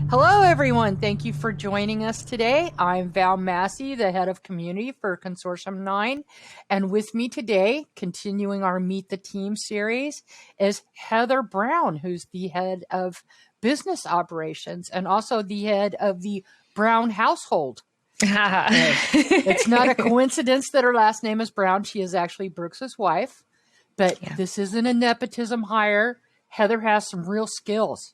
Hello, everyone. Thank you for joining us today. I'm Val Massey, the head of community for Consortium 9. And with me today, continuing our Meet the Team series, is Heather Brown, who's the head of business operations and also the head of the Brown household. It's not a coincidence that her last name is Brown. She is actually Brooks's wife, but This isn't a nepotism hire. Heather has some real skills.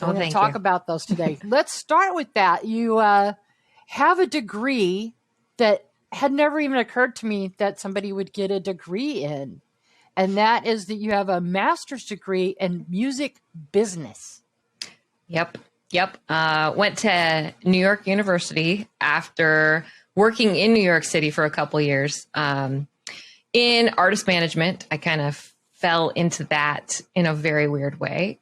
We're going to talk about those today. Let's start with that. You have a degree that had never even occurred to me that somebody would get a degree in, and that is that you have a master's degree in music business. Yep. Went to New York University after working in New York City for a couple years in artist management. I kind of fell into that in a very weird way.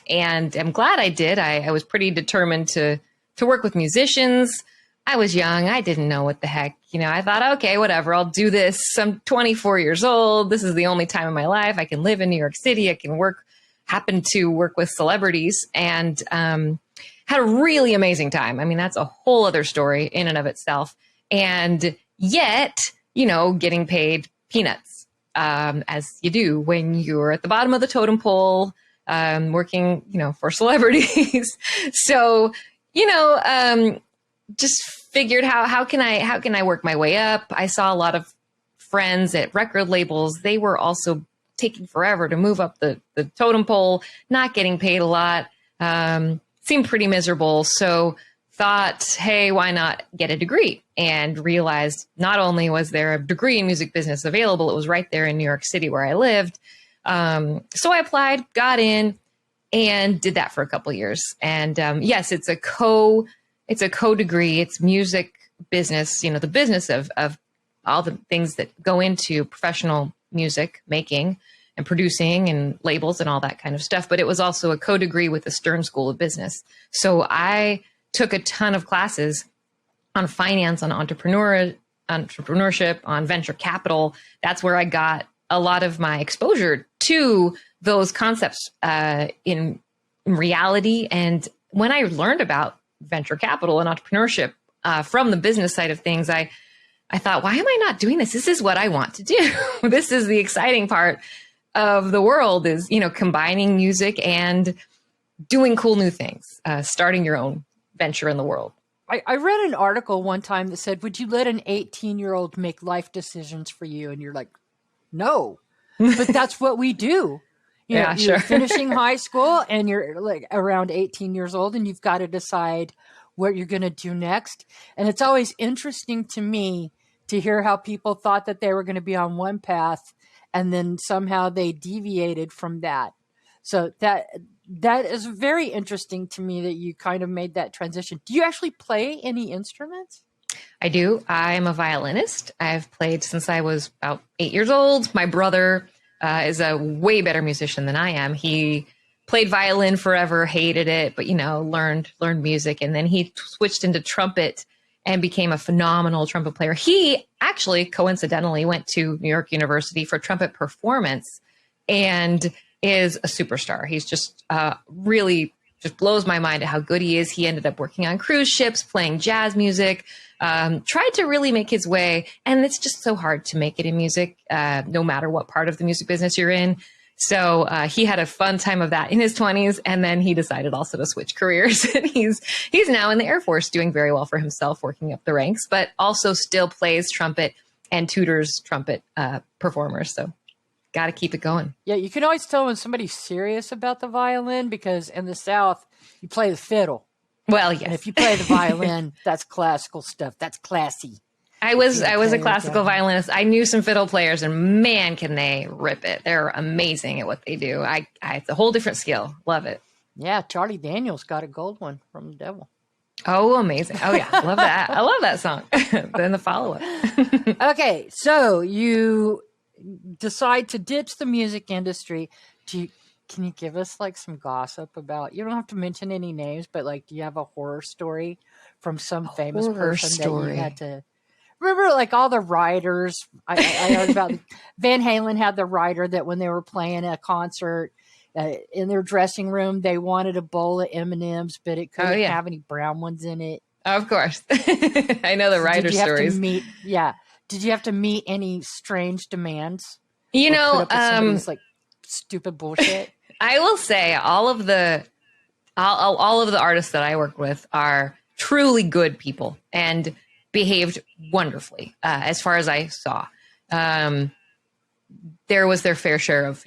And I'm glad I did. I was pretty determined to work with musicians. I was young. I didn't know what the heck, I thought, okay, whatever, I'll do this. I'm 24 years old. This is the only time in my life I can live in New York City. I can happen to work with celebrities, and had a really amazing time. I mean, that's a whole other story in and of itself. And yet, getting paid peanuts, as you do when you're at the bottom of the totem pole, working, for celebrities. So, just figured how can I work my way up? I saw a lot of friends at record labels. They were also taking forever to move up the totem pole, not getting paid a lot, seemed pretty miserable. So thought, hey, why not get a degree? And realized not only was there a degree in music business available, it was right there in New York City where I lived. So I applied, got in, and did that for a couple of years. And yes, it's a co-degree. It's music business, the business of all the things that go into professional music making and producing and labels and all that kind of stuff. But it was also a co-degree with the Stern School of Business. So I took a ton of classes on finance, on entrepreneurship, on venture capital. That's where I got a lot of my exposure to those concepts in reality. And when I learned about venture capital and entrepreneurship from the business side of things, I thought, why am I not doing this? This is what I want to do. This is the exciting part of the world, is, combining music and doing cool new things, starting your own venture in the world. I read an article one time that said, would you let an 18-year-old make life decisions for you? And you're like, no, but that's what we do. You're finishing high school and you're like around 18 years old and you've got to decide what you're going to do next. And it's always interesting to me to hear how people thought that they were going to be on one path and then somehow they deviated from that. So that is very interesting to me that you kind of made that transition. Do you actually play any instruments? I do. I'm a violinist. I've played since I was about 8 years old. My brother is a way better musician than I am. He played violin forever, hated it, but, learned music. And then he switched into trumpet and became a phenomenal trumpet player. He actually coincidentally went to New York University for trumpet performance and is a superstar. He's just really just blows my mind at how good he is. He ended up working on cruise ships, playing jazz music, tried to really make his way. And it's just so hard to make it in music, no matter what part of the music business you're in. So he had a fun time of that in his 20s. And then he decided also to switch careers. And he's now in the Air Force doing very well for himself, working up the ranks, but also still plays trumpet and tutors trumpet performers. So got to keep it going. Yeah, you can always tell when somebody's serious about the violin because in the South, you play the fiddle. Well, yes. And if you play the violin, that's classical stuff. That's classy. I was a classical violinist. I knew some fiddle players, and man, can they rip it. They're amazing at what they do. It's a whole different skill. Love it. Yeah, Charlie Daniels got a gold one from the devil. Oh, amazing. Oh, yeah. Love that. I love that song. Then the follow-up. Okay, so you decide to ditch the music industry. Can you give us like some gossip about, you don't have to mention any names, but like, do you have a horror story from some famous person that you had to remember? Like all the writers, I heard about Van Halen had the writer that when they were playing a concert, in their dressing room, they wanted a bowl of M&Ms, but it couldn't have any brown ones in it. Of course. I know the writer stories. Did you have to meet any strange demands? You know, put up with somebody's like stupid bullshit? I will say all of the artists that I work with are truly good people and behaved wonderfully, as far as I saw. There was their fair share of,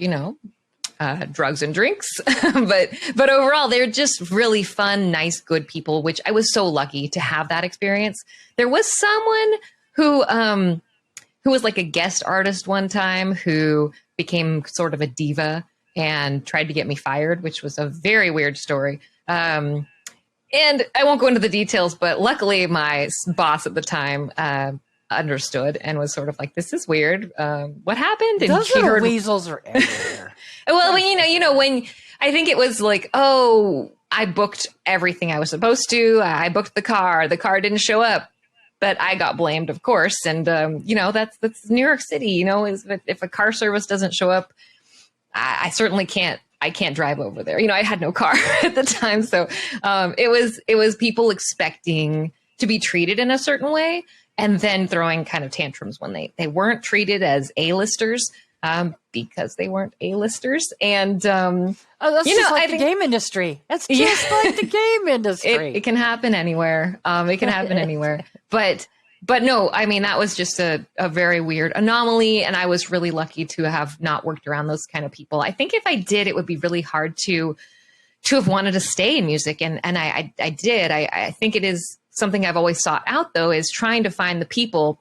drugs and drinks, but overall, they're just really fun, nice, good people, which I was so lucky to have that experience. There was someone who was like a guest artist one time who became sort of a diva and tried to get me fired, which was a very weird story. And I won't go into the details, but luckily my boss at the time understood and was sort of like, "This is weird. What happened?" And those little weasels are everywhere. Well, when I think it was like, "Oh, I booked everything I was supposed to. I booked the car. The car didn't show up." But I got blamed, of course. And, that's New York City, if a car service doesn't show up, I certainly can't drive over there. I had no car at the time. So it was people expecting to be treated in a certain way and then throwing kind of tantrums when they weren't treated as A-listers because they weren't A-listers. And, that's just like the game industry. That's just like the game industry. It can happen anywhere. It can happen anywhere. But no, I mean, that was just a very weird anomaly. And I was really lucky to have not worked around those kind of people. I think if I did, it would be really hard to have wanted to stay in music. And I did. I think it is something I've always sought out, though, is trying to find the people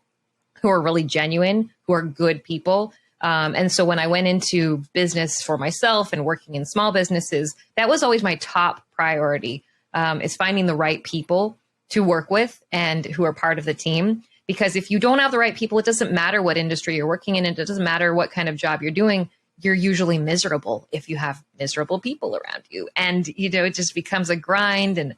who are really genuine, who are good people. And so when I went into business for myself and working in small businesses, that was always my top priority, is finding the right people to work with and who are part of the team. Because if you don't have the right people, it doesn't matter what industry you're working in. It doesn't matter what kind of job you're doing. You're usually miserable if you have miserable people around you. And, it just becomes a grind and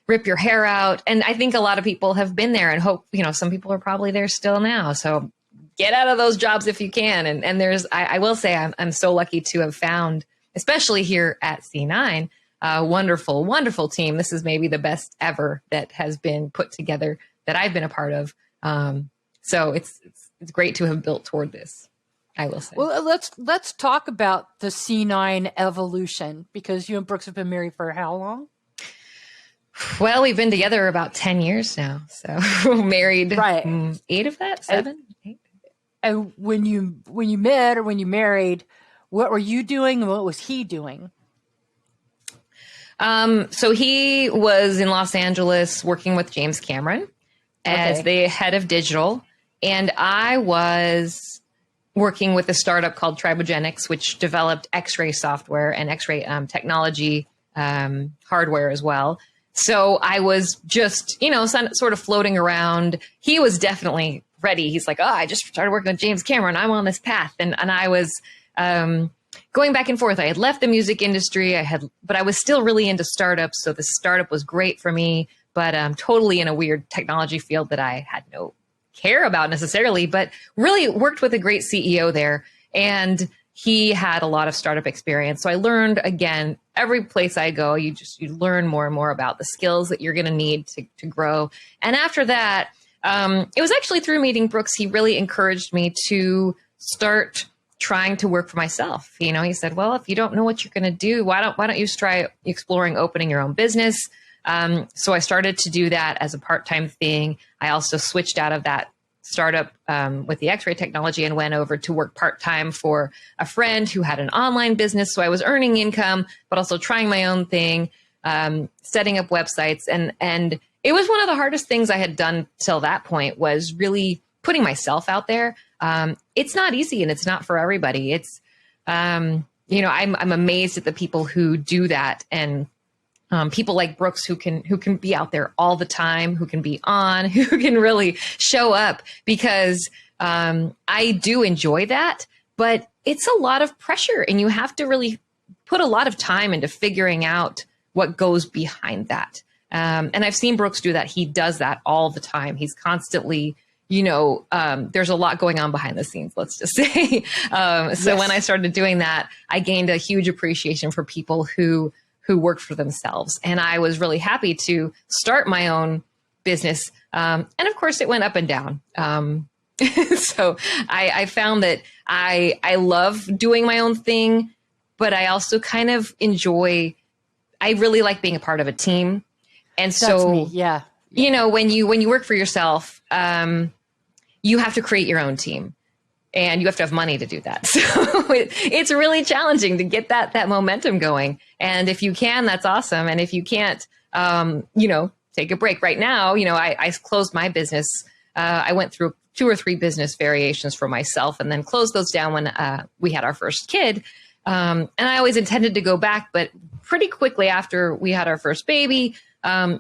rip your hair out. And I think a lot of people have been there and hope, some people are probably there still now. So get out of those jobs if you can. And I will say I'm so lucky to have found, especially here at C9, a wonderful, wonderful team. This is maybe the best ever that has been put together that I've been a part of. So it's great to have built toward this, I will say. Well, let's talk about the C9 evolution, because you and Brooks have been married for how long? Well, we've been together about 10 years now. So married, right. 8 of that, 7, 8. And when you met or when you married, what were you doing and what was he doing? So he was in Los Angeles working with James Cameron as the head of digital. And I was working with a startup called Tribogenics, which developed X-ray software and X-ray technology hardware as well. So I was just, sort of floating around. He was definitely ready. He's like, "Oh, I just started working with James Cameron. I'm on this path." And I was going back and forth. I had left the music industry. But I was still really into startups. So the startup was great for me, but totally in a weird technology field that I had no care about necessarily, but really worked with a great CEO there. And he had a lot of startup experience. So I learned, again, every place I go, you learn more and more about the skills that you're going to need to grow. And after that, it was actually through meeting Brooks, he really encouraged me to start trying to work for myself. He said, "Well, if you don't know what you're going to do, why don't you try exploring opening your own business?" So I started to do that as a part-time thing. I also switched out of that startup with the X-ray technology and went over to work part-time for a friend who had an online business. So I was earning income, but also trying my own thing, setting up websites. And it was one of the hardest things I had done till that point, was really putting myself out there. It's not easy and it's not for everybody. It's, I'm amazed at the people who do that. And people like Brooks who can be out there all the time, who can be on, who can really show up, because I do enjoy that, but it's a lot of pressure and you have to really put a lot of time into figuring out what goes behind that. And I've seen Brooks do that. He does that all the time. He's constantly, there's a lot going on behind the scenes, let's just say. So when I started doing that, I gained a huge appreciation for people who work for themselves. And I was really happy to start my own business. And of course it went up and down. So I found that I love doing my own thing, but I also kind of I really like being a part of a team. And so, me. Yeah. when you work for yourself, you have to create your own team, and you have to have money to do that. So it's really challenging to get that momentum going. And if you can, that's awesome. And if you can't, take a break. Right now, I closed my business. I went through 2 or 3 business variations for myself, and then closed those down when we had our first kid. And I always intended to go back, but pretty quickly after we had our first baby,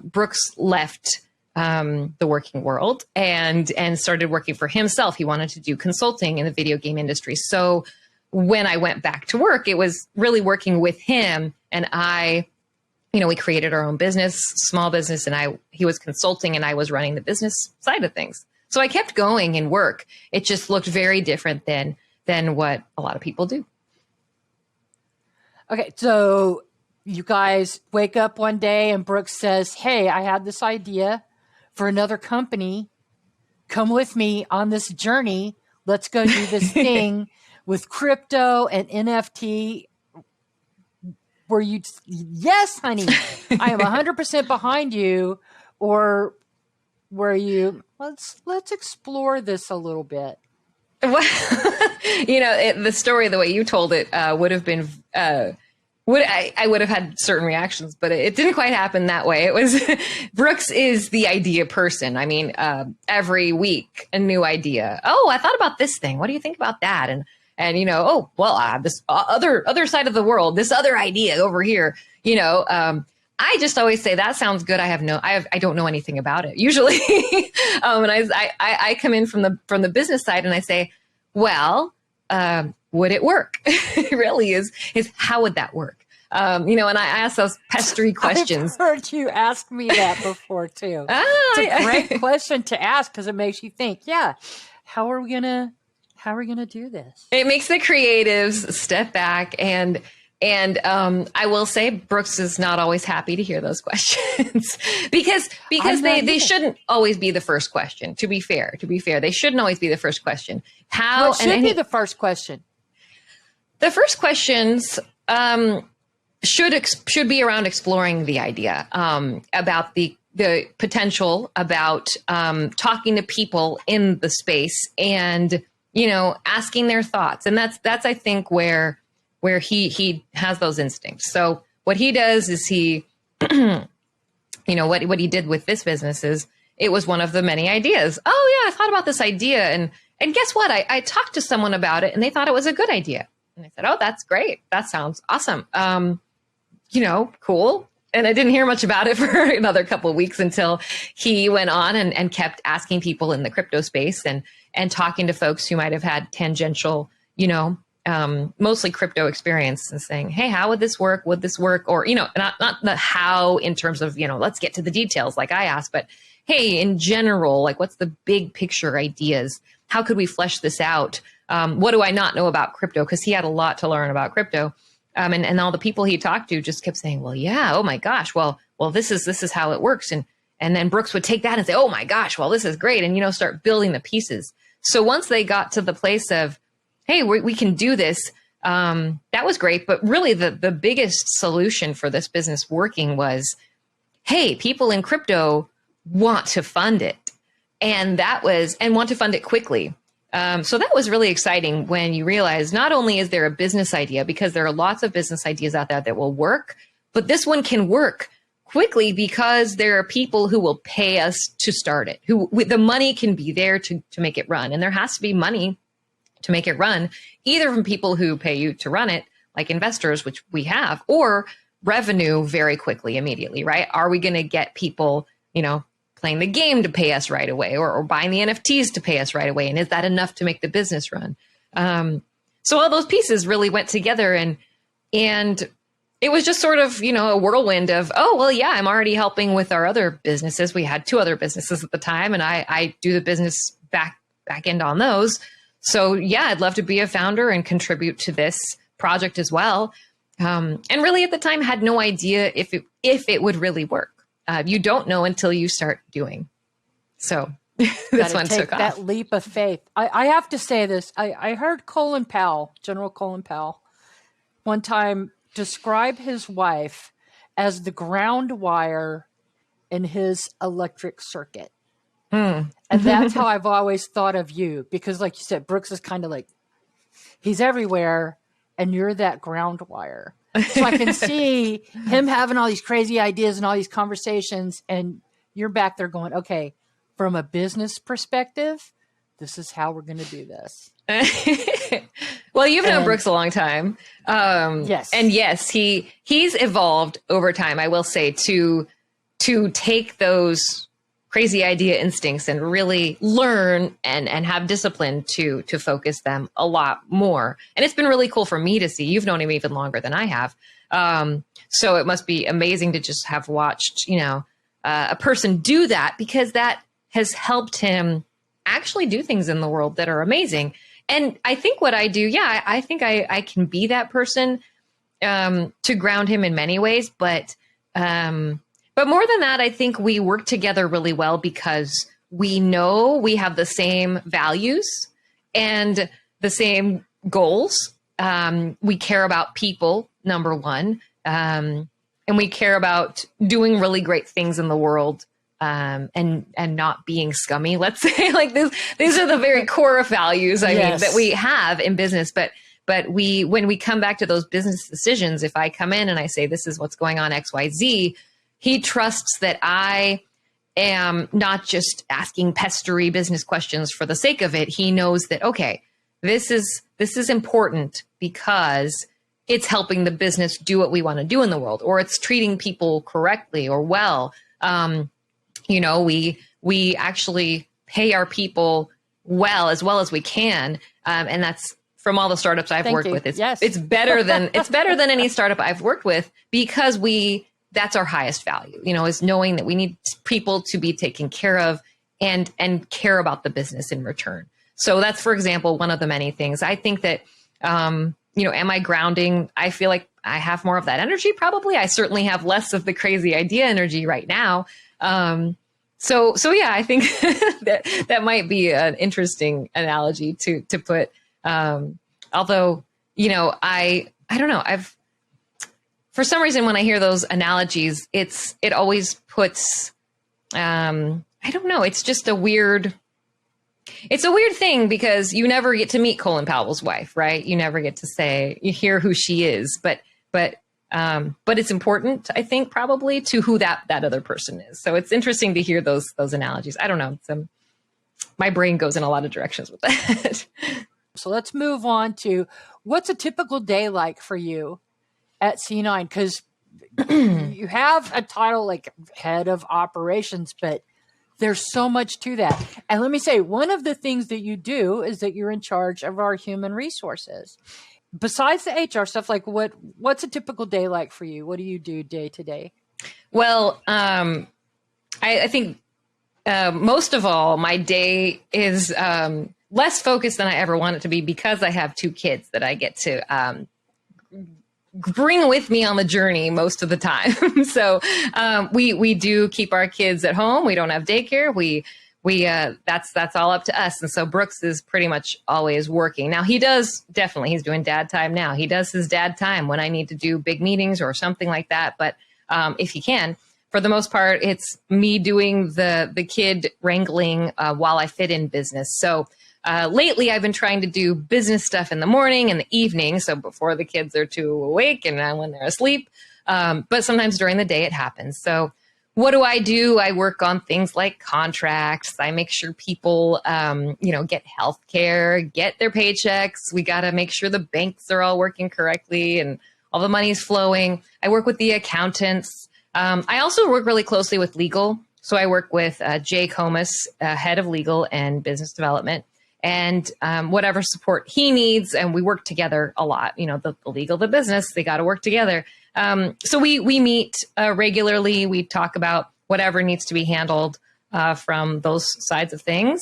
Brooks left the working world and started working for himself. He wanted to do consulting in the video game industry. So when I went back to work, it was really working with him, and we created our own business, small business, and he was consulting and I was running the business side of things. So I kept going in work. It just looked very different than what a lot of people do. Okay, so you guys wake up one day and Brooks says, hey, I had this idea for another company. Come with me on this journey. Let's go do this thing with crypto and NFT. Were you, yes, honey, I am 100% behind you? Or were you, let's explore this a little bit? Well, the story, the way you told it, would have been, I would have had certain reactions, but it didn't quite happen that way. It was Brooks is the idea person. I mean, every week a new idea. Oh, I thought about this thing. What do you think about that? And this other side of the world, this other idea over here. I just always say that sounds good. I don't know anything about it usually. And I come in from the business side and I say, well, would it work? It really is how would that work? And I ask those pestery questions. I've heard you ask me that before too. It's a great question to ask because it makes you think, how are we gonna do this? It makes the creatives step back and I will say Brooks is not always happy to hear those questions because they shouldn't always be the first question. To be fair, they shouldn't always be the first question. What should be the first question? The first questions should be around exploring the idea, about the potential, about talking to people in the space, and asking their thoughts. And that's I think where he has those instincts. So what he does is he, what he did with this business is it was one of the many ideas. Oh yeah, I thought about this idea, and guess what? I talked to someone about it, and they thought it was a good idea. And I said, oh, that's great. That sounds awesome. Cool. And I didn't hear much about it for another couple of weeks until he went on and kept asking people in the crypto space and talking to folks who might have had tangential, mostly crypto experience, and saying, hey, how would this work? Would this work? Or, not the how in terms of, let's get to the details like I asked, but hey, in general, like what's the big picture ideas? How could we flesh this out? What do I not know about crypto? Because he had a lot to learn about crypto. And all the people he talked to just kept saying, well, yeah, oh my gosh, well, this is how it works. And then Brooks would take that and say, oh my gosh, well, this is great. And, start building the pieces. So once they got to the place of, hey, we can do this, that was great. But really the biggest solution for this business working was, hey, people in crypto want to fund it. And want to fund it quickly. So that was really exciting when you realize not only is there a business idea, because there are lots of business ideas out there that will work, but this one can work quickly because there are people who will pay us to start it, the money can be there to make it run. And there has to be money to make it run, either from people who pay you to run it, like investors, which we have, or revenue very quickly, immediately, right? Are we going to get people, playing the game to pay us right away, or buying the NFTs to pay us right away? And is that enough to make the business run? So all those pieces really went together, and it it was just sort of, a whirlwind of, oh, well, yeah, I'm already helping with our other businesses. We had 2 other businesses at the time, and I do the business back end on those. So yeah, I'd love to be a founder and contribute to this project as well. And really at the time had no idea if it would really work. You don't know until you start doing. So this one took off. That leap of faith. I have to say this. I heard General Colin Powell, one time describe his wife as the ground wire in his electric circuit. And that's how I've always thought of you, because like you said, Brooks is kind of like, he's everywhere and you're that ground wire. So I can see him having all these crazy ideas and all these conversations, and you're back there going, okay, from a business perspective, this is how we're going to do this. Well, you've known Brooks a long time. Yes. And yes, he's evolved over time, I will say, to take those crazy idea instincts and really learn and have discipline to focus them a lot more. And it's been really cool for me to see. You've known him even longer than I have. So it must be amazing to just have watched, a person do that, because that has helped him actually do things in the world that are amazing. And I think what I do, I think I can be that person to ground him in many ways. But more than that, I think we work together really well because we know we have the same values and the same goals. We care about people, number one, and we care about doing really great things in the world. And not being scummy, let's say. Like these are the very core values, I mean, that we have in business. But when we come back to those business decisions, if I come in and I say, this is what's going on, XYZ, he trusts that I am not just asking pestery business questions for the sake of it. He knows that, okay, this is important because it's helping the business do what we want to do in the world, or it's treating people correctly or well. We actually pay our people well as we can. And that's from all the startups I've worked with. It's better than any startup I've worked with, because that's our highest value, is knowing that we need people to be taken care of and care about the business in return. So that's, for example, one of the many things. I think that, am I grounding? I feel like I have more of that energy. Probably. I certainly have less of the crazy idea energy right now. So yeah, I think that might be an interesting analogy to put. Although, I don't know. For some reason, when I hear those analogies, it always puts, I don't know. It's just a weird thing, because you never get to meet Colin Powell's wife, right? You never get to hear who she is, but it's important, I think, probably to who that other person is. So it's interesting to hear those analogies. I don't know. My brain goes in a lot of directions with that. So let's move on to, what's a typical day like for you at C9? Because you have a title like head of operations, but there's so much to that. And let me say, one of the things that you do is that you're in charge of our human resources. Besides the HR stuff, like what's a typical day like for you? What do you do day to day? Well, I think most of all, my day is less focused than I ever want it to be, because I have 2 kids that I get to bring with me on the journey most of the time. So we do keep our kids at home. We don't have daycare. That's all up to us. And so Brooks is pretty much always working. Now he's doing dad time now. He does his dad time when I need to do big meetings or something like that. But if he can, for the most part, it's me doing the kid wrangling while I fit in business. So lately I've been trying to do business stuff in the morning and the evening. So before the kids are too awake and when they're asleep. But sometimes during the day it happens. So what do? I work on things like contracts. I make sure people, get health care, get their paychecks. We got to make sure the banks are all working correctly and all the money's flowing. I work with the accountants. I also work really closely with legal. So I work with Jay Comas, head of legal and business development. and whatever support he needs. And we work together a lot. You know, the legal, the business, they got to work together. So we meet regularly. We talk about whatever needs to be handled from those sides of things.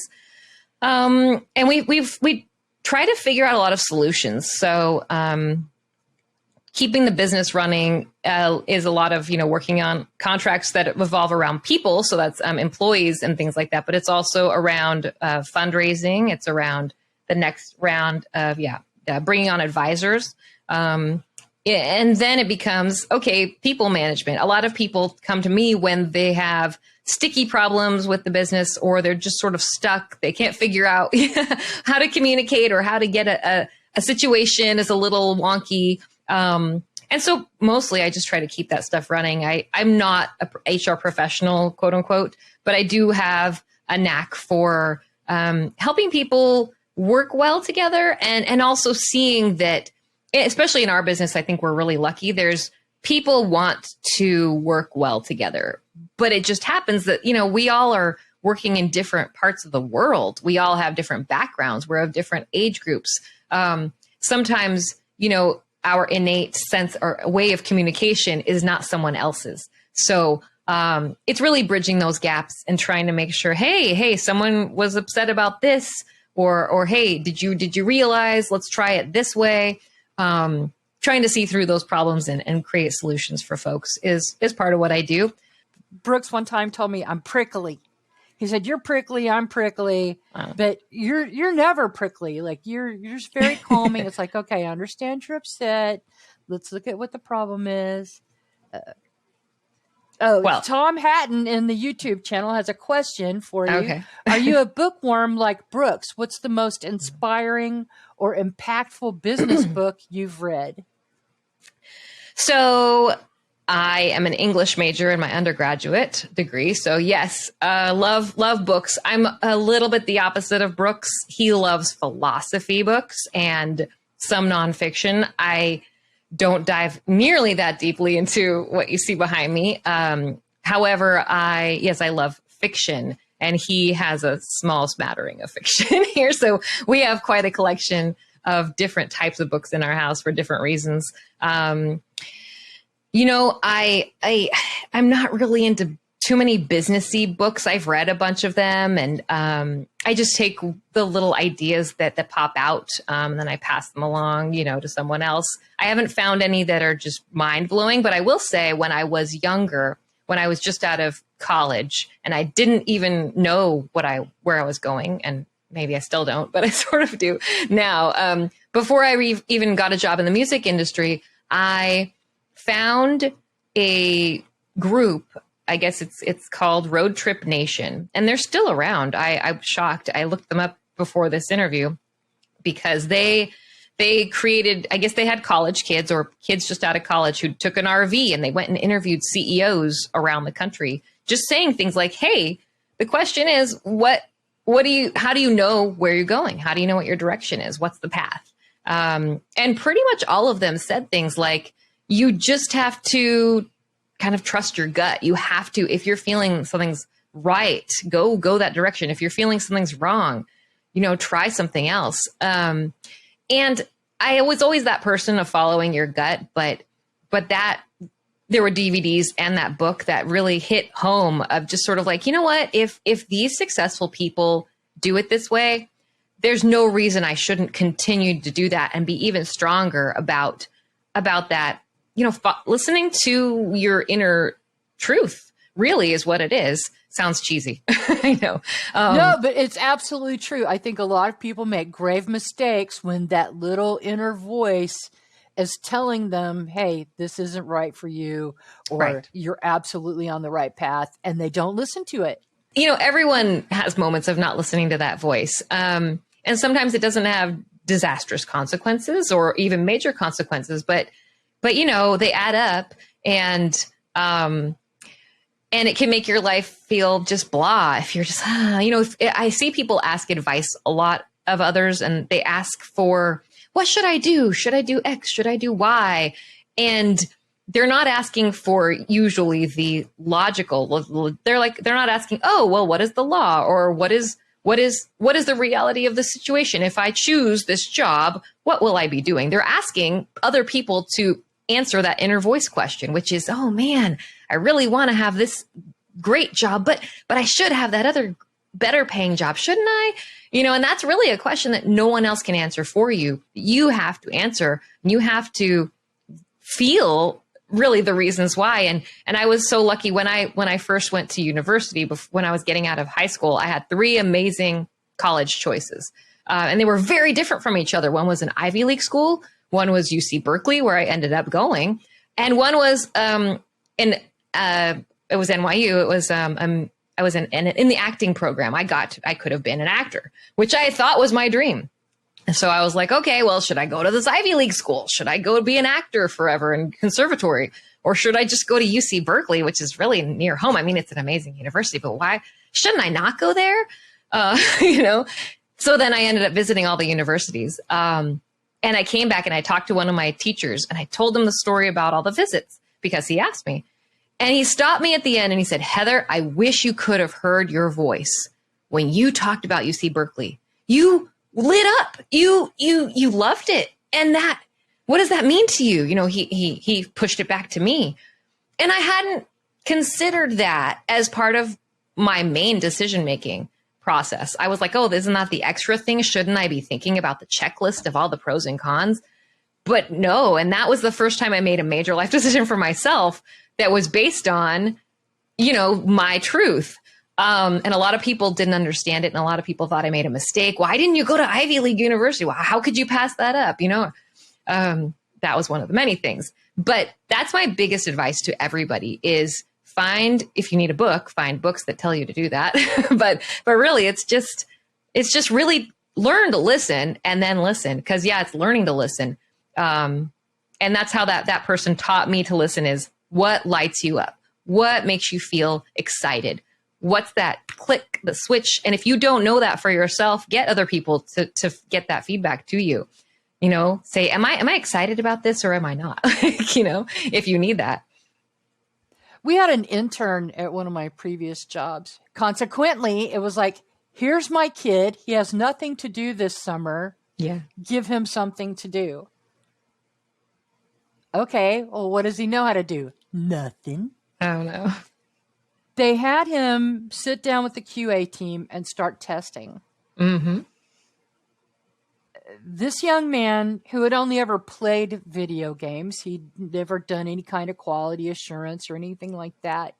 And we try to figure out a lot of solutions. So keeping the business running is a lot of, working on contracts that revolve around people. So that's employees and things like that. But it's also around fundraising. It's around the next round of, bringing on advisors. And then it becomes, okay, people management. A lot of people come to me when they have sticky problems with the business, or they're just sort of stuck. They can't figure out how to communicate, or how to get a situation is a little wonky. And so mostly I just try to keep that stuff running. I'm not a HR professional, quote unquote, but I do have a knack for helping people work well together, and also seeing that, especially in our business, I think we're really lucky. There's people want to work well together, but it just happens that, we all are working in different parts of the world. We all have different backgrounds. We're of different age groups. Sometimes, our innate sense or way of communication is not someone else's. So it's really bridging those gaps and trying to make sure, hey, someone was upset about this, or hey, did you realize? Let's try it this way. Trying to see through those problems and create solutions for folks is part of what I do. Brooks one time told me I'm prickly. He said, "You're prickly, I'm prickly, but you're never prickly. Like you're just very calming." It's like, okay, I understand you're upset. Let's look at what the problem is. Tom Hatton in the YouTube channel has a question for you. Okay. Are you a bookworm like Brooks? What's the most inspiring or impactful business book you've read? So I am an English major in my undergraduate degree. So yes, love books. I'm a little bit the opposite of Brooks. He loves philosophy books and some nonfiction. I don't dive nearly that deeply into what you see behind me. However, I love fiction, and he has a small smattering of fiction here. So we have quite a collection of different types of books in our house for different reasons. I'm not really into too many businessy books. I've read a bunch of them, and I just take the little ideas that pop out, and then I pass them along, to someone else. I haven't found any that are just mind blowing, but I will say when I was younger, when I was just out of college and I didn't even know where I was going, and maybe I still don't, but I sort of do now. Before I even got a job in the music industry, I found a group. I guess it's called Road Trip Nation, and they're still around. I'm shocked. I looked them up before this interview because they created, I guess they had college kids or kids just out of college who took an RV, and they went and interviewed CEOs around the country, just saying things like, hey, the question is, how do you know where you're going? How do you know what your direction is? What's the path? And pretty much all of them said things like, you just have to kind of trust your gut. You have to, if you're feeling something's right, go that direction. If you're feeling something's wrong, try something else. And I was always that person of following your gut, but that there were DVDs and that book that really hit home of just sort of like, what, if these successful people do it this way, there's no reason I shouldn't continue to do that and be even stronger about that. Listening to your inner truth really is what it is. Sounds cheesy. I know. No, but it's absolutely true. I think a lot of people make grave mistakes when that little inner voice is telling them, hey, this isn't right for you, or right, you're absolutely on the right path, and they don't listen to it. Everyone has moments of not listening to that voice. And sometimes it doesn't have disastrous consequences or even major consequences, but they add up, and it can make your life feel just blah. If you're just, I see people ask advice a lot of others, and they ask for, what should I do? Should I do X? Should I do Y? And they're not asking for usually the logical. They're not asking, oh, well, what is the law? Or what is what is the reality of the situation? If I choose this job, what will I be doing? They're asking other people to answer that inner voice question, which is, oh man, I really want to have this great job, but I should have that other better paying job, shouldn't I? And that's really a question that no one else can answer for you. You have to answer. You have to feel really the reasons why. And I was so lucky when I first went to university, when I was getting out of high school, I had 3 amazing college choices. And they were very different from each other. One was an Ivy League school. One was UC Berkeley, where I ended up going. And one was, it was NYU. It was, I was in the acting program. I could have been an actor, which I thought was my dream. And so I was like, okay, well, should I go to this Ivy League school? Should I go be an actor forever in conservatory? Or should I just go to UC Berkeley, which is really near home? I mean, it's an amazing university, but why shouldn't I not go there? So then I ended up visiting all the universities. And I came back and I talked to one of my teachers and I told him the story about all the visits because he asked me. And he stopped me at the end and he said, Heather, I wish you could have heard your voice when you talked about UC Berkeley. You lit up. You loved it. And what does that mean to you? He pushed it back to me. And I hadn't considered that as part of my main decision-making process. I was like, oh, isn't that the extra thing? Shouldn't I be thinking about the checklist of all the pros and cons? But no. And that was the first time I made a major life decision for myself that was based on, my truth. And a lot of people didn't understand it. And a lot of people thought I made a mistake. Why didn't you go to Ivy League University? Well, how could you pass that up? That was one of the many things. But that's my biggest advice to everybody is if you need a book, find books that tell you to do that. but really, it's just really learn to listen and then listen. Because it's learning to listen. And that's how that person taught me to listen is what lights you up? What makes you feel excited? What's that click, the switch? And if you don't know that for yourself, get other people to get that feedback to you. Say, am I excited about this or am I not? If you need that. We had an intern at one of my previous jobs. Consequently, it was like, here's my kid. He has nothing to do this summer. Yeah. Give him something to do. Okay, well, what does he know how to do? Nothing. I don't know. They had him sit down with the QA team and start testing. Mm-hmm. This young man who had only ever played video games, he'd never done any kind of quality assurance or anything like that.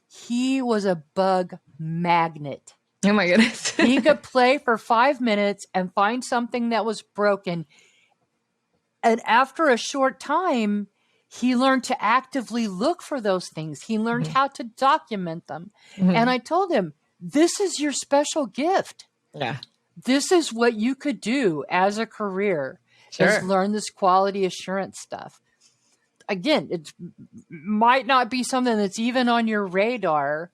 He was a bug magnet. Oh my goodness. He could play for 5 minutes and find something that was broken. And after a short time, he learned to actively look for those things. He learned how to document them. Mm-hmm. And I told him, this is your special gift. Yeah. This is what you could do as a career, is learn this quality assurance stuff. Again, it might not be something that's even on your radar,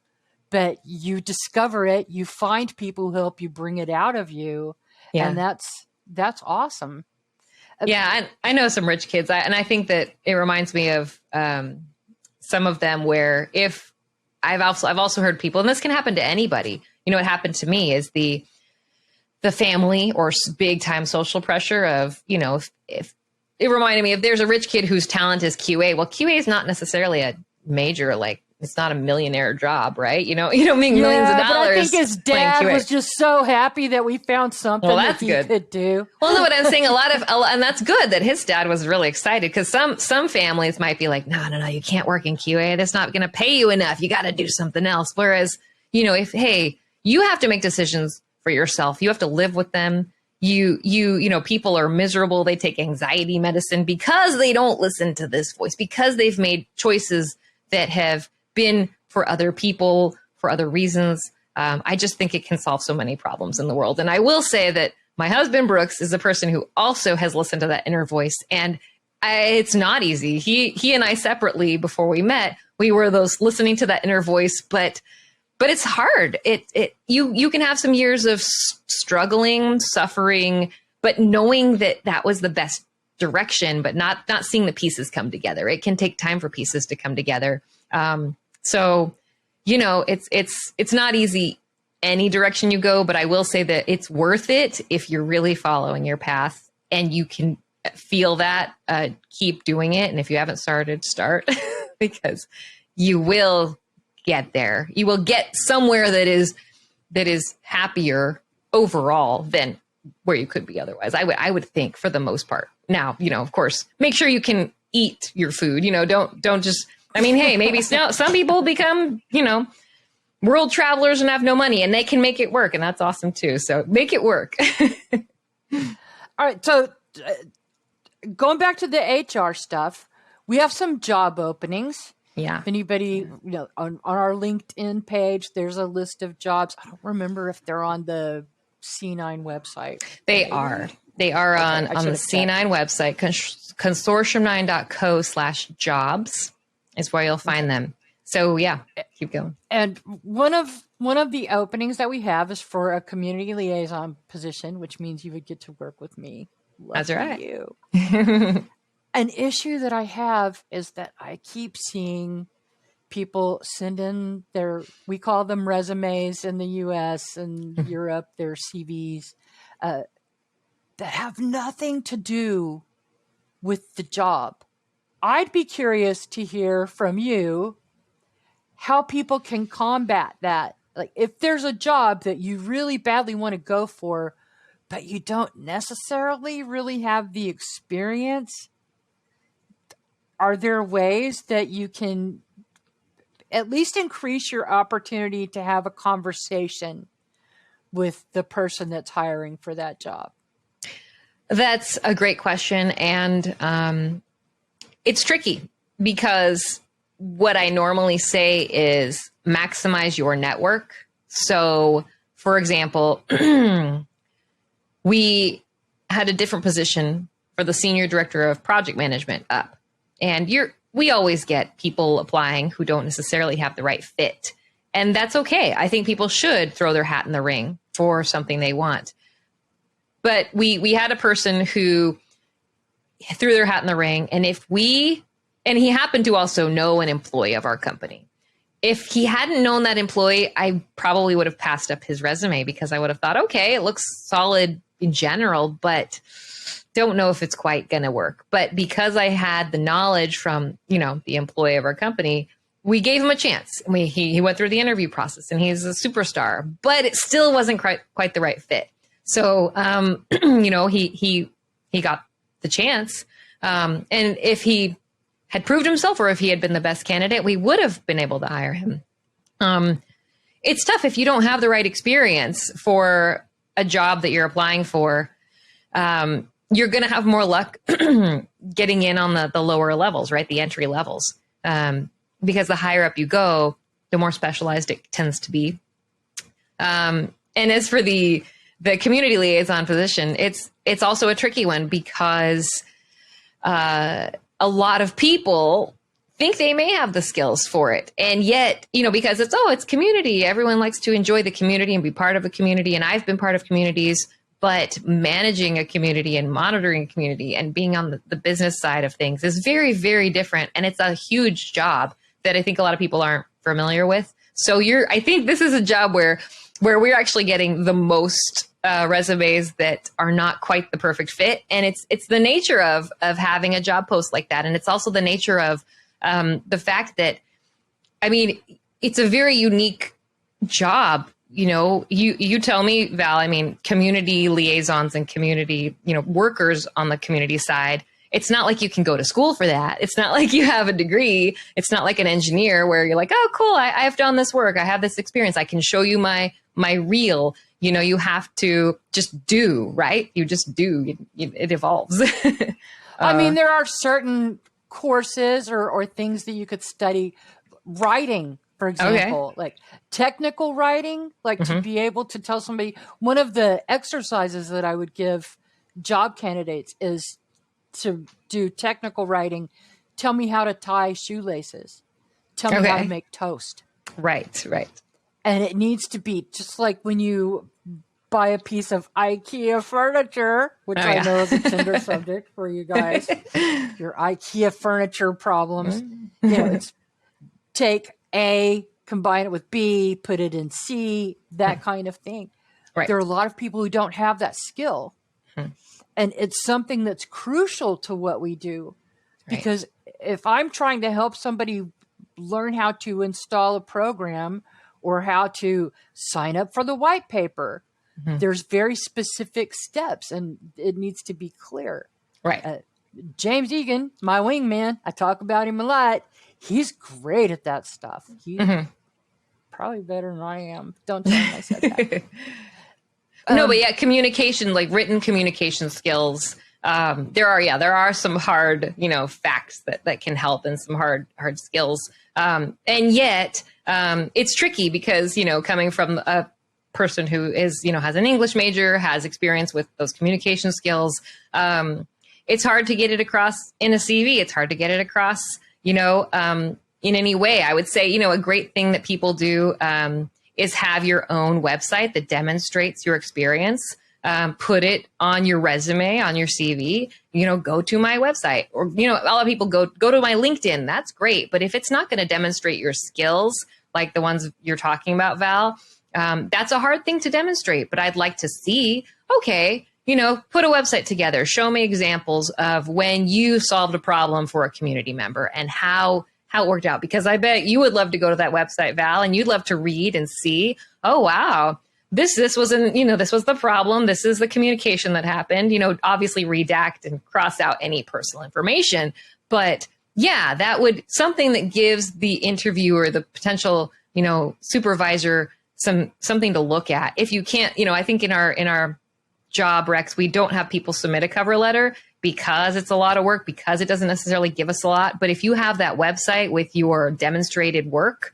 but you discover it, you find people who help you bring it out of you. Yeah. And that's awesome. Yeah, I know some rich kids, and I think that it reminds me of some of them where if I've also heard people, and this can happen to anybody. What happened to me is the family or big time social pressure of if it reminded me if there's a rich kid whose talent is QA. Well, QA is not necessarily a major it's not a millionaire job, right? You don't make millions of dollars. But I think his dad was just so happy that we found something that he could do. Well, no, but I'm saying and that's good that his dad was really excited because some families might be like, no, you can't work in QA. That's not going to pay you enough. You got to do something else. Whereas, you have to make decisions for yourself. You have to live with them. People are miserable. They take anxiety medicine because they don't listen to this voice, because they've made choices that have been for other people, for other reasons. I just think it can solve so many problems in the world. And I will say that my husband, Brooks, is a person who also has listened to that inner voice. And it's not easy. He and I separately, before we met, we were those listening to that inner voice, but it's hard. You can have some years of struggling, suffering, but knowing that was the best direction, but not seeing the pieces come together. It can take time for pieces to come together. So, it's not easy any direction you go, but I will say that it's worth it if you're really following your path and you can feel that, keep doing it. And if you haven't started, start because you will get there. You will get somewhere that is happier overall than where you could be otherwise. I would think for the most part. Now, of course, make sure you can eat your food. Don't just, hey, maybe some people become, world travelers and have no money and they can make it work. And that's awesome too. So make it work. All right. So going back to the HR stuff, we have some job openings. Yeah. If anybody, on our LinkedIn page, there's a list of jobs. I don't remember if they're on the C9 website. They are. They are on the C9 website, consortium9.co/jobs is where you'll find them. So yeah, keep going. And one of the openings that we have is for a community liaison position, which means you would get to work with me. That's right. You. An issue that I have is that I keep seeing people send in we call them resumes in the US and Europe, their CVs, that have nothing to do with the job. I'd be curious to hear from you how people can combat that. Like if there's a job that you really badly want to go for, but you don't necessarily really have the experience, are there ways that you can at least increase your opportunity to have a conversation with the person that's hiring for that job? That's a great question. And it's tricky because what I normally say is maximize your network. So, for example, we had a different position for the senior director of project management up. And we always get people applying who don't necessarily have the right fit. And that's okay. I think people should throw their hat in the ring for something they want. But we had a person who threw their hat in the ring. And and he happened to also know an employee of our company. If he hadn't known that employee, I probably would have passed up his resume because I would have thought, okay, it looks solid in general, but don't know if it's quite going to work. But because I had the knowledge from, the employee of our company, we gave him a chance. He went through the interview process and he's a superstar, but it still wasn't quite the right fit. So, he got the chance. And if he had proved himself or if he had been the best candidate, we would have been able to hire him. It's tough if you don't have the right experience for a job that you're applying for. You're going to have more luck getting in on the lower levels, right? The entry levels. Because the higher up you go, the more specialized it tends to be. And as for the community liaison position, it's also a tricky one because a lot of people think they may have the skills for it. And yet, because it's community. Everyone likes to enjoy the community and be part of a community. And I've been part of communities. But managing a community and monitoring a community and being on the business side of things is very, very different. And it's a huge job that I think a lot of people aren't familiar with. So I think this is a job where we're actually getting the most resumes that are not quite the perfect fit. And it's the nature of having a job post like that. And it's also the nature of the fact that, it's a very unique job. You tell me, Val, community liaisons and community, workers on the community side, it's not like you can go to school for that. It's not like you have a degree. It's not like an engineer where you're like, oh, cool, I've done this work. I have this experience. I can show you my reel. You have to just do, right? You just do. It evolves. There are certain courses or things that you could study. Writing, for example, like technical writing, to be able to tell somebody. One of the exercises that I would give job candidates is to do technical writing. Tell me how to tie shoelaces. Tell me how to make toast. Right. And it needs to be just like when you buy a piece of IKEA furniture, which I know is a tender subject for you guys, your IKEA furniture problems. It's take a combine it with B, put it in C, that kind of thing. Right. There are a lot of people who don't have that skill. And it's something that's crucial to what we do. Because if I'm trying to help somebody learn how to install a program or how to sign up for the white paper, there's very specific steps and it needs to be clear. Right. James Egan, my wingman, I talk about him a lot. He's great at that stuff. He's probably better than I am. Don't tell him I said that. No, but yeah, communication, like written communication skills. There are some hard, facts that can help and some hard skills. And yet it's tricky because, coming from a person who is, has an English major, has experience with those communication skills. It's hard to get it across in a CV. It's hard to get it across, in any way. I would say, a great thing that people do is have your own website that demonstrates your experience. Put it on your resume, on your CV, go to my website, or, a lot of people go to my LinkedIn. That's great. But if it's not going to demonstrate your skills, like the ones you're talking about, Val, that's a hard thing to demonstrate. But I'd like to see, okay, put a website together, show me examples of when you solved a problem for a community member and how it worked out. Because I bet you would love to go to that website, Val, and you'd love to read and see, oh, wow, this wasn't, this was the problem. This is the communication that happened, obviously redact and cross out any personal information. But yeah, that would something that gives the interviewer, the potential, supervisor, something to look at. If you can't, I think in our job recs, we don't have people submit a cover letter because it's a lot of work, because it doesn't necessarily give us a lot. But if you have that website with your demonstrated work,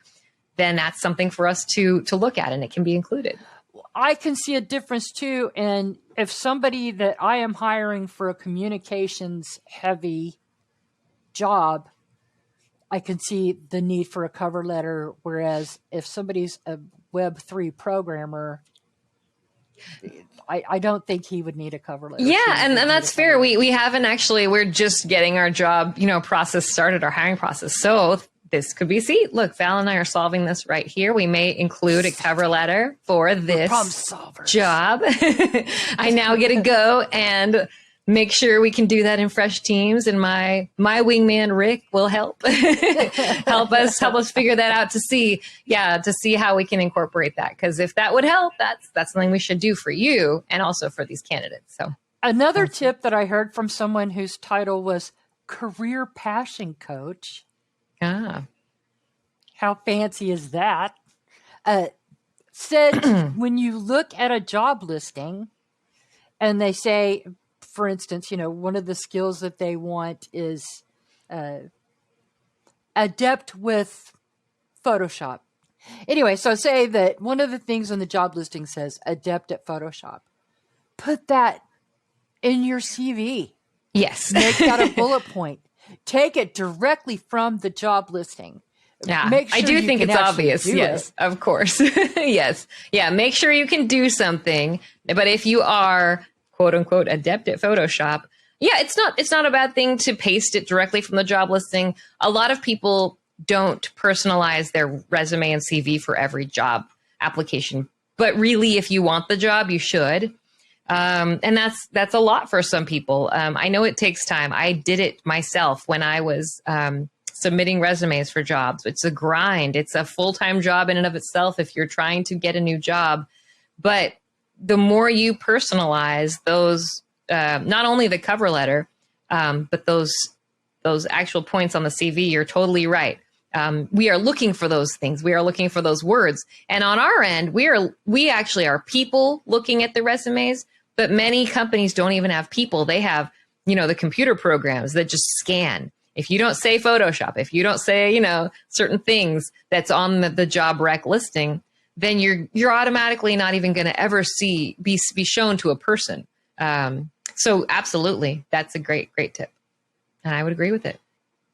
then that's something for us to look at, and it can be included. I can see a difference too. And if somebody that I am hiring for a communications heavy job, I can see the need for a cover letter. Whereas if somebody's a Web3 programmer, I don't think he would need a cover letter. Yeah, and that's fair. We haven't actually, we're just getting our job, process started, our hiring process. So this could be, see, look, Val and I are solving this right here. We may include a cover letter for this job. I now get to go and make sure we can do that in fresh teams. And my wingman, Rick, will help help us figure that out to see how we can incorporate that. Because if that would help, that's something we should do for you and also for these candidates. So another tip that I heard from someone whose title was career passion coach. How fancy is that? Said when you look at a job listing and they say, for instance, one of the skills that they want is adept with Photoshop. Anyway, so say that one of the things on the job listing says adept at Photoshop. Put that in your CV. Yes. Make that a bullet point. Take it directly from the job listing. Yeah, Make sure I do think it's obvious. Yes, of course. Yes. Yeah. Make sure you can do something. But if you are quote unquote adept at Photoshop, yeah, it's not a bad thing to paste it directly from the job listing. A lot of people don't personalize their resume and CV for every job application. But really, if you want the job, you should. And that's a lot for some people. I know it takes time. I did it myself when I was submitting resumes for jobs. It's a grind. It's a full-time job in and of itself if you're trying to get a new job. But the more you personalize those, not only the cover letter, but those actual points on the CV, you're totally right. We are looking for those things. We are looking for those words. And on our end, we actually are people looking at the resumes, but many companies don't even have people. They have, the computer programs that just scan. If you don't say Photoshop, if you don't say, certain things that's on the job rec listing, then you're automatically not even going to ever be shown to a person. So absolutely, that's a great tip. And I would agree with it.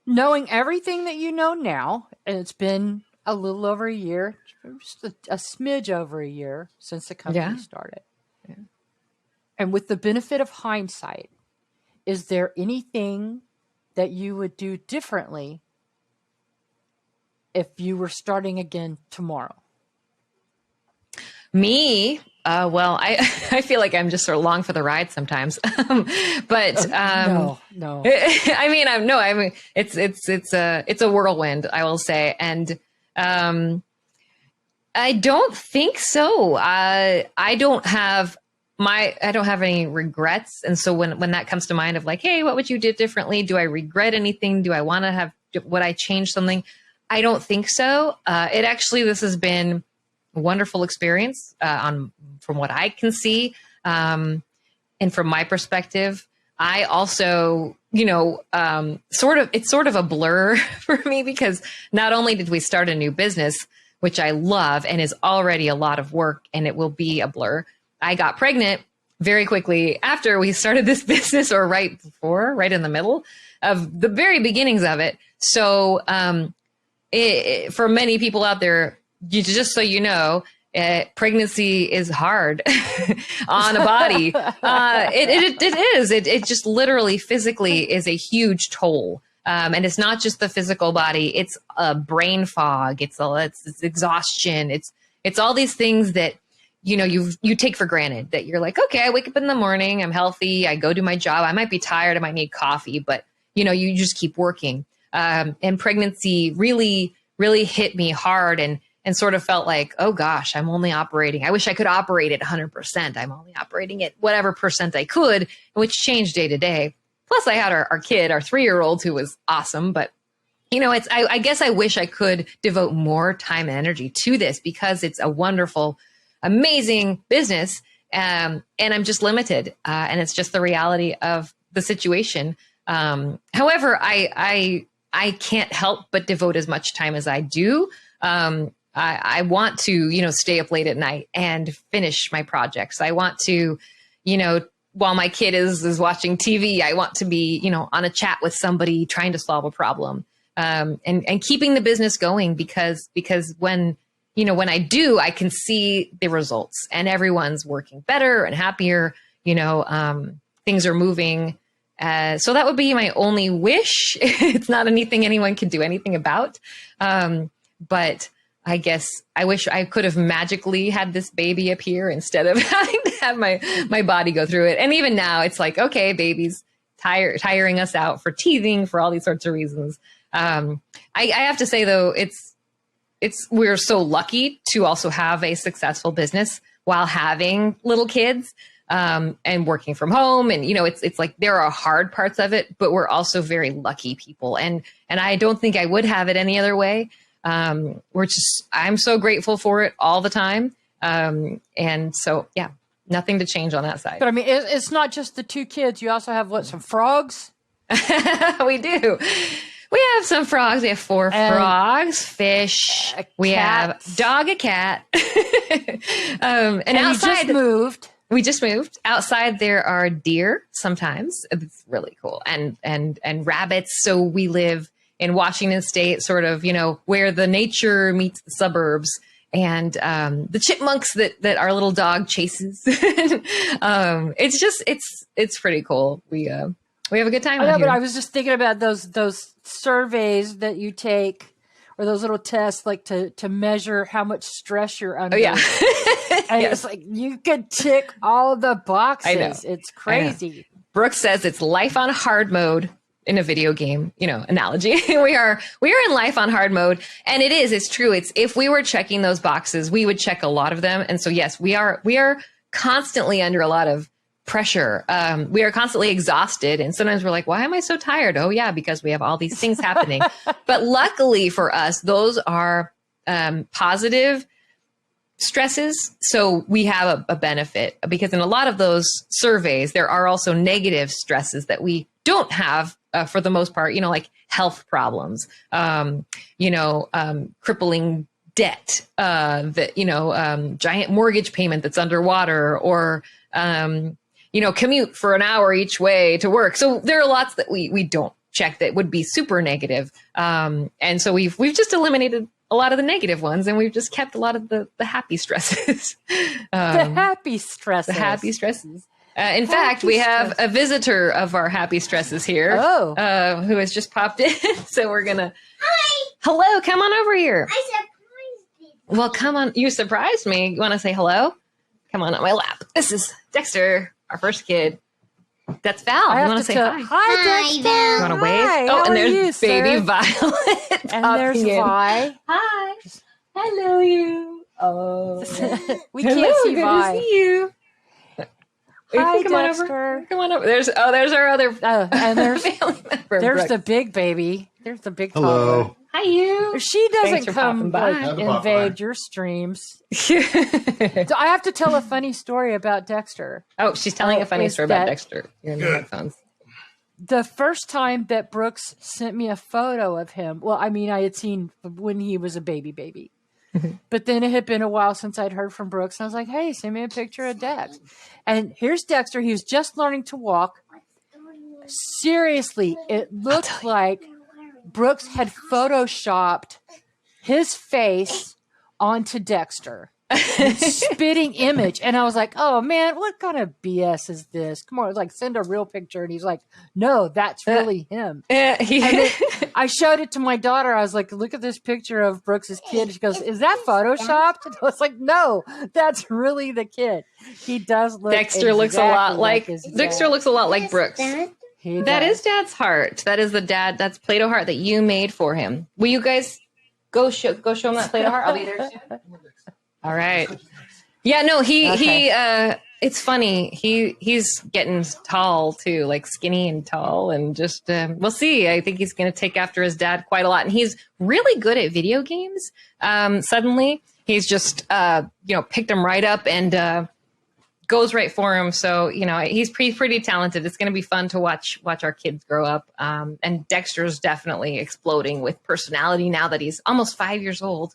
Knowing everything that you know now, and it's been a little over a year, just a smidge over a year since the company started. Yeah. And with the benefit of hindsight, is there anything that you would do differently if you were starting again tomorrow? Me, well, I feel like I'm just sort of along for the ride sometimes, but No. I mean, it's a whirlwind, I will say, and I don't think so. I don't have any regrets, and so when that comes to mind of like, hey, what would you do differently? Do I regret anything? Do I want to have? Would I change something? I don't think so. This has been a wonderful experience from what I can see, and from my perspective. I also, it's sort of a blur for me, because not only did we start a new business, which I love and is already a lot of work, and it will be a blur. I got pregnant very quickly after we started this business, or right in the middle of the very beginnings of it. So for many people out there, just so you know, pregnancy is hard on a body. It is. It just literally physically is a huge toll. And it's not just the physical body; it's brain fog. It's exhaustion. It's all these things that you take for granted, that you're like, okay, I wake up in the morning, I'm healthy, I go do my job. I might be tired, I might need coffee, but you just keep working. And pregnancy really, really hit me hard, and sort of felt like, oh gosh, I'm only operating. I wish I could operate at 100%. I'm only operating at whatever percent I could, which changed day to day. Plus, I had our kid, our 3-year-old, who was awesome. But, I guess I wish I could devote more time and energy to this, because it's a wonderful, amazing business. And I'm just limited. And it's just the reality of the situation. However, I can't help but devote as much time as I do. I want to, stay up late at night and finish my projects. I want to, while my kid is watching TV, I want to be, on a chat with somebody trying to solve a problem, and keeping the business going, because when I do, I can see the results, and everyone's working better and happier, things are moving. So that would be my only wish. It's not anything anyone can do anything about. But I guess I wish I could have magically had this baby appear instead of having to have my body go through it. And even now it's like, okay, baby's tiring us out for teething, for all these sorts of reasons. I have to say though, we're so lucky to also have a successful business while having little kids, and working from home. And, it's like, there are hard parts of it, but we're also very lucky people. And I don't think I would have it any other way. I'm so grateful for it all the time. And so, yeah, nothing to change on that side. But I mean, it's not just the 2 kids. You also have some frogs? We do. We have some frogs. We have 4 frogs, fish. We have dog, a cat. And outside, we just moved. Outside there are deer sometimes. It's really cool. And rabbits. So we live in Washington State, sort of, where the nature meets the suburbs, and the chipmunks that our little dog chases. It's pretty cool. We have a good time. I know, but I was just thinking about those surveys that you take, or those little tests, like to measure how much stress you're under. Oh, yeah. And yes. It's like, you could tick all the boxes. I know. It's crazy. Brooke says it's life on hard mode in a video game, analogy. we are in life on hard mode. And it's true. It's, if we were checking those boxes, we would check a lot of them. And so, yes, we are constantly under a lot of pressure. We are constantly exhausted. And sometimes we're like, why am I so tired? Oh yeah, because we have all these things happening. But luckily for us, those are positive stresses. So we have a benefit, because in a lot of those surveys, there are also negative stresses that we don't have for the most part, like health problems, crippling debt, giant mortgage payment that's underwater, or, commute for an hour each way to work. So there are lots that we don't check that would be super negative. And so we've just eliminated a lot of the negative ones, and we've just kept a lot of the happy stresses. The happy stresses. The happy stresses. In fact, we have a visitor of our happy stresses here, who has just popped in. So we're going to... Hello, come on over here. I surprised you. Well, come on. You surprised me. You want to say hello? Come on my lap. This is Dexter, our first kid. That's Val. You want to say hi? Hi, Dexter. Val. You want to wave? Hi, Oh, how and are there's you, baby sir? Violet. And there's popping in. Vi. Hi. Hello, you. Oh. We Hello, can't see good Vi. to see you. You Hi, can come on Dexter. over. Come on over. There's our other Oh, and there's family member. there's Brooke. the big baby. There's the big Hello. toddler. Hi, you. She Thanks doesn't for come popping by. like Have to pop invade by. your streams. So I have to tell a funny story about Dexter. Oh, she's telling a funny Is story about that- Dexter. You're in the headphones. The first time that Brooks sent me a photo of him, well, I mean, I had seen when he was a baby. But then it had been a while since I'd heard from Brooks. And I was like, hey, send me a picture of Dex. And here's Dexter. He was just learning to walk. Seriously, it looked like Brooks had photoshopped his face onto Dexter. Spitting image. And I was like, oh man, what kind of BS is this? Come on, like send a real picture. And he's like, no, that's really him. And then I showed it to my daughter. I was like, look at this picture of Brooks's kid. She goes, is that photoshopped? And I was like, no, that's really the kid. He does look Dexter looks a lot exactly like his dad. Dexter looks a lot like Brooks. He That does. is Dad's heart. That is the dad. That's Play-Doh heart that you made for him. Will you guys go show him that Play-Doh heart? I'll be there soon. All right. Yeah, no, he it's funny. He's getting tall too, like skinny and tall, and just we'll see. I think he's going to take after his dad quite a lot, and he's really good at video games. Suddenly, he's just picked him right up and goes right for him. So he's pretty talented. It's going to be fun to watch our kids grow up. And Dexter's definitely exploding with personality now that he's almost 5 years old.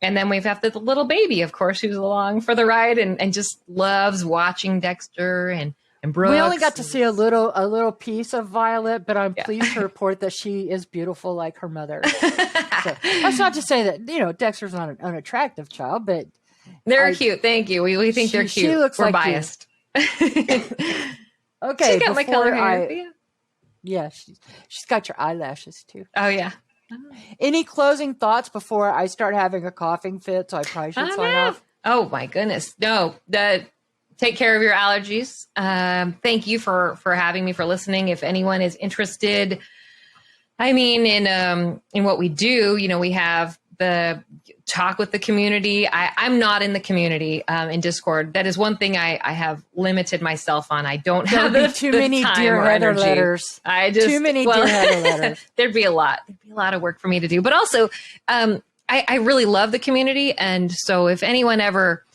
And then we've got the little baby, of course, who's along for the ride and just loves watching Dexter and Brooks. We only got to see a little piece of Violet, but I'm pleased to report that she is beautiful like her mother. So, that's not to say that Dexter's not an unattractive child, but they're cute. Thank you. We think they're she cute. looks We're like biased. okay. She's got my color hair. before Yeah, she's got your eyelashes too. Oh yeah. Any closing thoughts before I start having a coughing fit? So I probably should sign off. Oh my goodness. No, take care of your allergies. Thank you for having me, for listening. If anyone is interested, I mean, in what we do, we have the talk with the community. I'm not in the community in Discord. That is one thing I have limited myself on. I don't have too many time Dear or Heather energy. letters. I just Too many Dear Heather letters. There'd be a lot of work for me to do. But also, I really love the community, and so if anyone ever,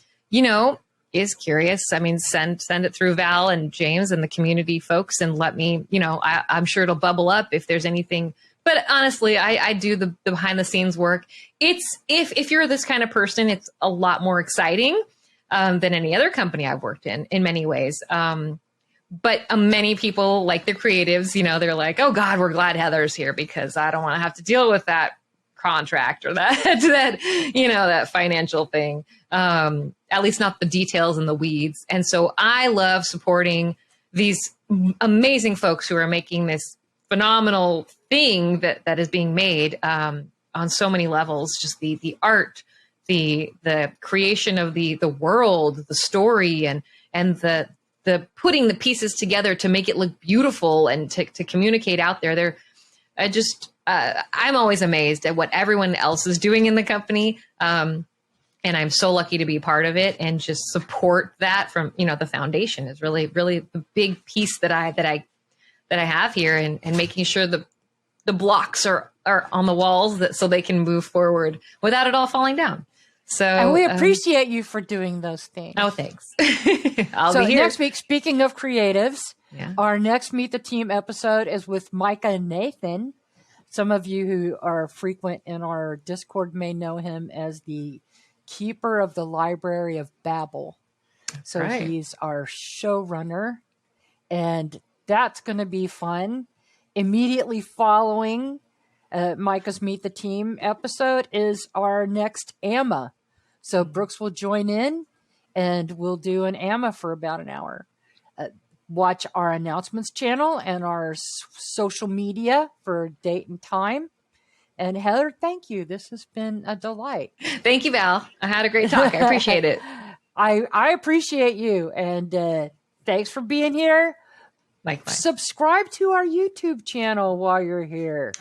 is curious, I mean, send it through Val and James and the community folks, and let me, I'm sure it'll bubble up if there's anything. But honestly, I do the behind the scenes work. It's if you're this kind of person, it's a lot more exciting than any other company I've worked in many ways. But many people, like the creatives, they're like, oh God, we're glad Heather's here because I don't want to have to deal with that contract or that financial thing. At least not the details and the weeds. And so I love supporting these amazing folks who are making this phenomenal thing that is being made on so many levels. Just the art, the creation of the world, the story, and the putting the pieces together to make it look beautiful and to communicate out there. I'm always amazed at what everyone else is doing in the company. And I'm so lucky to be part of it and just support that from, the foundation is really, really the big piece that I have here, and making sure the blocks are on the walls so they can move forward without it all falling down. So And we appreciate you for doing those things. Oh, thanks. I'll So be here. next week, speaking of creatives, Yeah. our next Meet the Team episode is with Micah and Nathan. Some of you who are frequent in our Discord may know him as the keeper of the Library of Babel. So right. he's our showrunner, and that's going to be fun. Immediately following Micah's Meet the Team episode is our next AMA. So Brooks will join in, and we'll do an AMA for about an hour. Watch our announcements channel and our social media for date and time. And Heather, thank you. This has been a delight. Thank you, Val. I had a great talk. I appreciate it. I appreciate you. And thanks for being here. Likewise. Subscribe to our YouTube channel while you're here.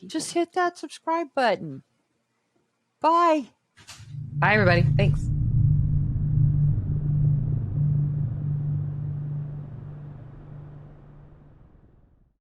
Just hit that subscribe button. Bye. Bye, everybody. Thanks.